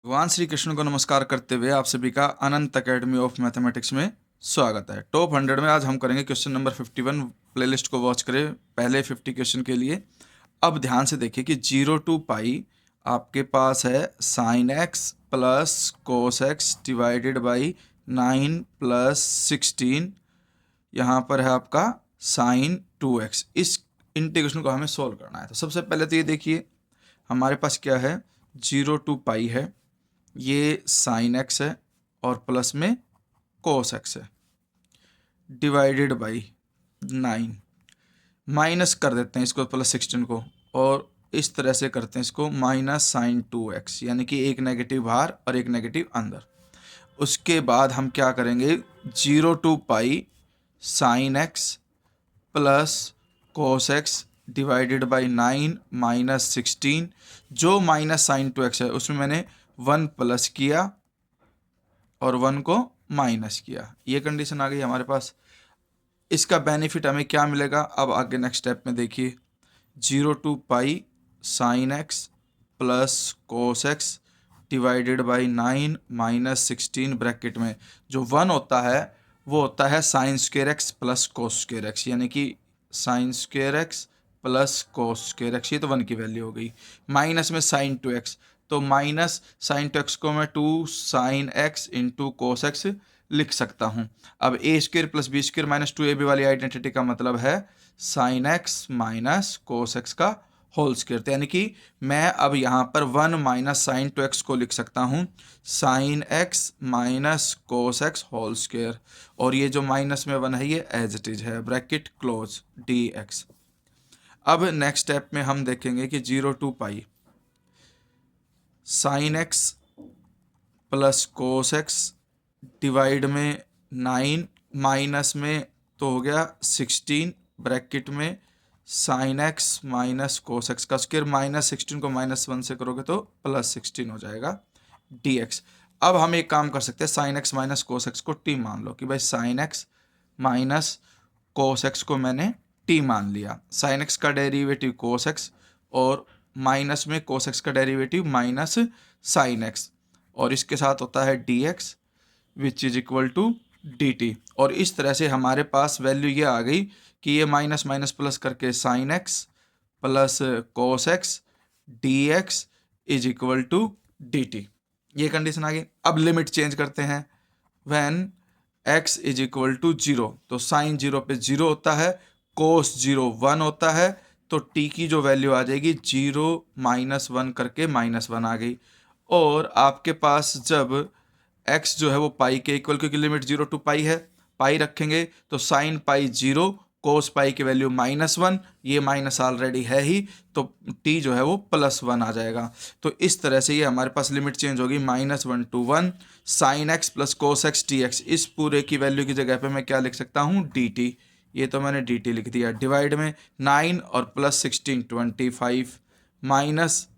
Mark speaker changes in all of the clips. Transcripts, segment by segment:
Speaker 1: भगवान श्री कृष्ण को नमस्कार करते हुए आप सभी का अनंत अकेडमी ऑफ मैथमेटिक्स में स्वागत है। टॉप 100 में आज हम करेंगे क्वेश्चन नंबर 51। प्लेलिस्ट को वॉच करें पहले 50 क्वेश्चन के लिए। अब ध्यान से देखिए कि 0 to पाई आपके पास है sine x plus cos x divided by 9 plus 16। यहाँ पर है आपका साइन 2x। इस इंटीग्रेशन को हमें सोल्व करना है। तो सबसे पहले तो ये देखिए हमारे पास क्या है, 0 to पाई है, ये साइन एक्स है और प्लस में कोस एक्स है डिवाइडेड बाई 9। माइनस कर देते हैं इसको प्लस 16 को और इस तरह से करते हैं इसको माइनस साइन 2x, यानी कि एक नेगेटिव बाहर और एक नेगेटिव अंदर। उसके बाद हम क्या करेंगे, 0 to pi sine x plus cos x divided by 9 minus 16। जो माइनस साइन 2x है उसमें मैंने 1 प्लस किया और 1 को माइनस किया। ये कंडीशन आ गई हमारे पास। इसका बेनिफिट हमें क्या मिलेगा, अब आगे नेक्स्ट स्टेप में देखिए, 0 to pi sine x plus cos x divided by 9 minus 16 bracket में जो 1 होता है वो होता है sine square x plus cos square x, यानी कि sine square x plus cos square x. ये तो 1 की वैल्यू हो गई। माइनस में साइन 2x, तो माइनस साइन 2x को मैं 2 sine x into cos x लिख सकता हूँ। अब a square plus b square minus 2ab वाली आइडेंटिटी का मतलब है sine x minus cos x का होल स्क्वेयर। तो यानी कि मैं अब यहाँ पर 1 माइनस साइन 2x को लिख सकता हूँ sine x minus cos x whole square, और ये जो माइनस में 1 है ये एज इट इज है, ब्रैकेट क्लोज dx। अब नेक्स्ट स्टेप में हम देखेंगे कि 0 to pi sine x plus cos x divide में 9 माइनस में तो हो गया 16 ब्रैकेट में sign x minus cos x का स्क्वायर, माइनस 16 को माइनस 1 से करोगे तो प्लस 16 हो जाएगा dx। अब हम एक काम कर सकते हैं, sine x minus cos x को t मान लो कि भाई sine x minus cos x को मैंने t मान लिया। साइन एक्स का डेरिवेटिव कोस एक्स और माइनस में कोस एक्स का डेरिवेटिव माइनस साइन एक्स, और इसके साथ होता है dx which is equal to dt। और इस तरह से हमारे पास वैल्यू ये आ गई कि ये माइनस माइनस प्लस करके sine x plus cos x dx is equal to dt। ये कंडीशन आ गई। अब लिमिट चेंज करते हैं, when x is equal to 0, तो साइन 0 पे 0 होता है, कोस 0 1 होता है, तो t की जो वैल्यू आ जाएगी 0 माइनस 1 करके माइनस 1 आ गई। और आपके पास जब x जो है वो पाई के इक्वल, क्योंकि लिमिट 0 to पाई है, पाई रखेंगे तो साइन पाई 0 कोस पाई की वैल्यू -1, ये माइनस ऑलरेडी है ही, तो t जो है वो +1 आ जाएगा। तो इस तरह से ये हमारे पास लिमिट चेंज होगी -1 to 1 sign x plus cos x dx। इस पूरे की वैल्यू की जगह पे मैं क्या लिख सकता हूँ, dt। ये तो मैंने dt लिख दिया। डिवाइड में 9 और plus 16 25 minus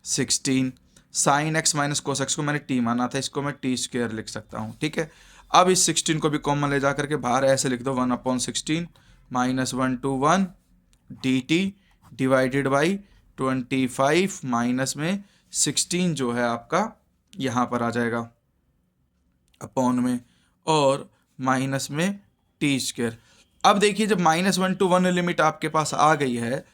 Speaker 1: 16 sign x minus cos x को मैंने t माना था, इसको मैं टी स्क्वेयर लिख सकता हूँ। ठीक है, अब इस 16 को भी कॉमन ले जा करके बाहर ऐसे लिख दो, 1/16 -1 to 1 dt divided by 25 minus में 16 जो है आपका यहाँ पर आ जाएगा अपॉन में, और माइनस में टी स्क्वेयर। अब देखिए जब -1 to 1 लिमिट आपके पास आ गई है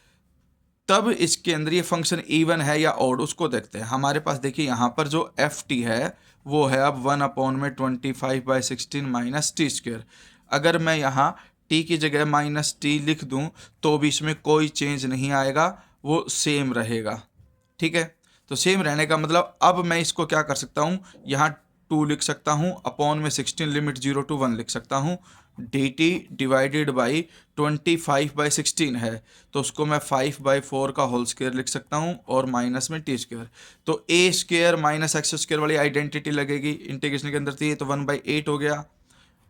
Speaker 1: तब इसके अंदर ये फंक्शन इवन है या ऑड उसको देखते हैं। हमारे पास देखिए यहाँ पर जो एफ टी है वो है अब 1/25/16 माइनस टी स्क्वेयर। अगर मैं यहाँ टी की जगह माइनस टी लिख दूँ तो भी इसमें कोई चेंज नहीं आएगा, वो सेम रहेगा। ठीक है, तो सेम रहने का मतलब अब मैं इसको क्या कर सकता हूँ, यहाँ 2 लिख सकता हूँ, अपॉन में 16 लिमिट 0 to 1 लिख सकता हूँ, dt डिवाइडेड बाई 25/16 है तो उसको मैं 5/4 का होल स्क्वायर लिख सकता हूँ, और माइनस में टी स्क्वायर। तो ए स्क्वायर माइनस एक्स स्क्वायर वाली आइडेंटिटी लगेगी इंटीग्रेशन के अंदर, तो ये तो 1/8 हो गया।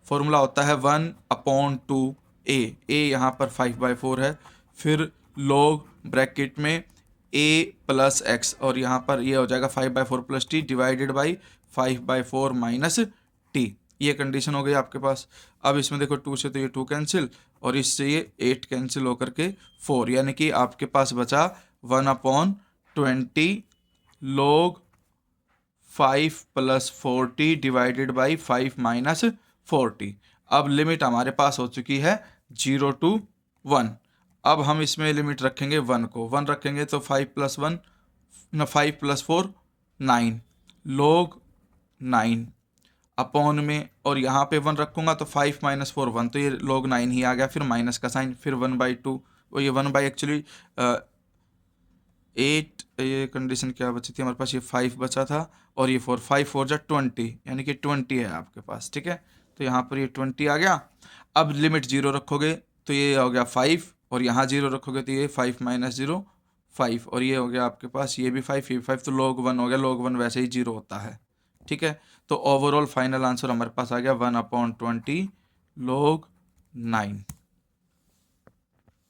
Speaker 1: फॉर्मूला होता है 1/2a, a यहाँ पर 5/4 है, फिर लॉग ब्रैकेट में a प्लस एक्स, और यहाँ पर ये हो जाएगा 5/4 plus T divided by 5/4 minus T. ये कंडीशन हो गई आपके पास। अब इसमें देखो 2 से तो ये 2 कैंसिल, और इससे ये 8 कैंसिल होकर के 4, यानी कि आपके पास बचा 1/20 log 5 + 40 डिवाइडेड बाई 5 - 40। अब लिमिट हमारे पास हो चुकी है 0 to 1। अब हम इसमें लिमिट रखेंगे 1 को, 1 रखेंगे तो 5 + 1 न 5 + 4 9 log 9 अपॉन में, और यहाँ पे 1 रखूंगा तो 5 - 4 1, तो ये log 9 ही आ गया। फिर माइनस का साइन, फिर 1/2, और ये 1 बाई एक्चुअली 8, ये कंडीशन क्या बची थी हमारे पास, ये 5 बचा था और ये 4, 5 4 जा 20, यानी कि 20 है आपके पास, ठीक है। तो यहाँ पर ये 20 आ गया। अब लिमिट 0 रखोगे तो ये हो गया 5, और यहाँ 0 रखोगे तो ये 5 - 0 5, और ये हो गया आपके पास, ये भी 5 ये भी 5, तो log 1 हो गया। log 1 वैसे ही 0 होता है, ठीक है। तो ओवरऑल फाइनल आंसर हमारे पास आ गया 1/20 log 9।